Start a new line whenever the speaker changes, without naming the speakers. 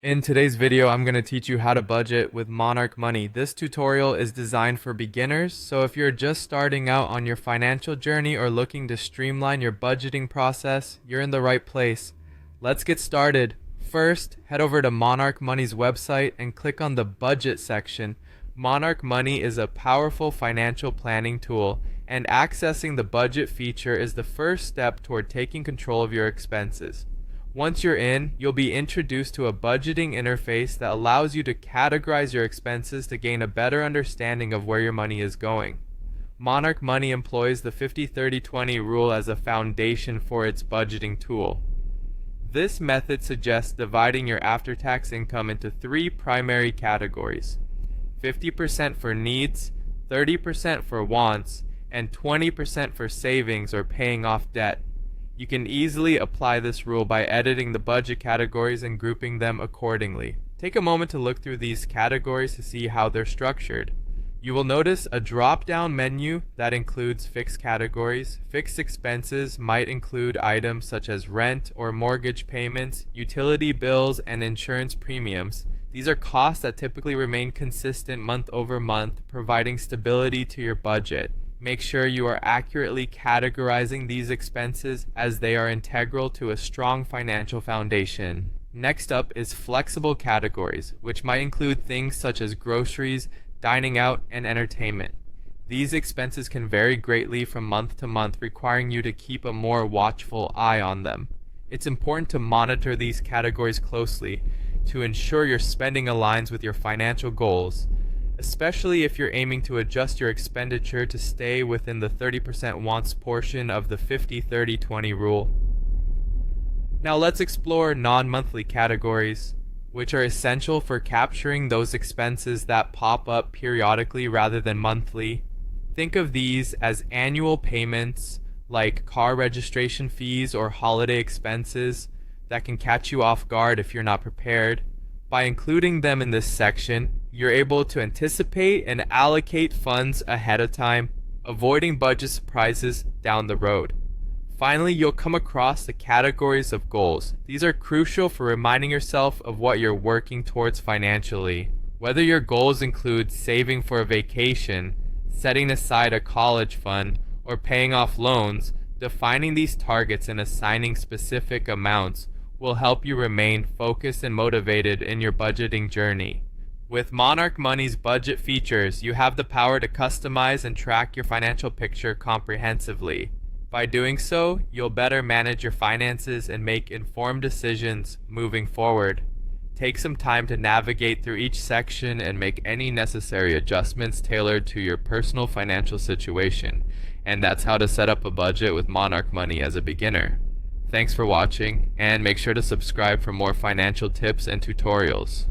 In today's video, I'm going to teach you how to budget with Monarch Money. This tutorial is designed for beginners, so if you're just starting out on your financial journey or looking to streamline your budgeting process, you're in the right place. Let's get started. First, head over to Monarch Money's website and click on the budget section. Monarch Money is a powerful financial planning tool, and accessing the budget feature is the first step toward taking control of your expenses. Once you're in, you'll be introduced to a budgeting interface that allows you to categorize your expenses to gain a better understanding of where your money is going. Monarch Money employs the 50-30-20 rule as a foundation for its budgeting tool. This method suggests dividing your after-tax income into three primary categories: 50% for needs, 30% for wants, and 20% for savings or paying off debt. You can easily apply this rule by editing the budget categories and grouping them accordingly. Take a moment to look through these categories to see how they're structured. You will notice a drop-down menu that includes fixed categories. Fixed expenses might include items such as rent or mortgage payments, utility bills, and insurance premiums. These are costs that typically remain consistent month over month, providing stability to your budget. Make sure you are accurately categorizing these expenses as they are integral to a strong financial foundation. Next up is flexible categories, which might include things such as groceries, dining out, and entertainment. These expenses can vary greatly from month to month, requiring you to keep a more watchful eye on them. It's important to monitor these categories closely to ensure your spending aligns with your financial goals, especially if you're aiming to adjust your expenditure to stay within the 30% wants portion of the 50-30-20 rule. Now let's explore non-monthly categories, which are essential for capturing those expenses that pop up periodically rather than monthly. Think of these as annual payments like car registration fees or holiday expenses that can catch you off guard if you're not prepared. By including them in this section, you're able to anticipate and allocate funds ahead of time, avoiding budget surprises down the road. Finally, you'll come across the categories of goals. These are crucial for reminding yourself of what you're working towards financially. Whether your goals include saving for a vacation, setting aside a college fund, or paying off loans, defining these targets and assigning specific amounts will help you remain focused and motivated in your budgeting journey. With Monarch Money's budget features, you have the power to customize and track your financial picture comprehensively. By doing so, you'll better manage your finances and make informed decisions moving forward. Take some time to navigate through each section and make any necessary adjustments tailored to your personal financial situation. And that's how to set up a budget with Monarch Money as a beginner. Thanks for watching, and make sure to subscribe for more financial tips and tutorials.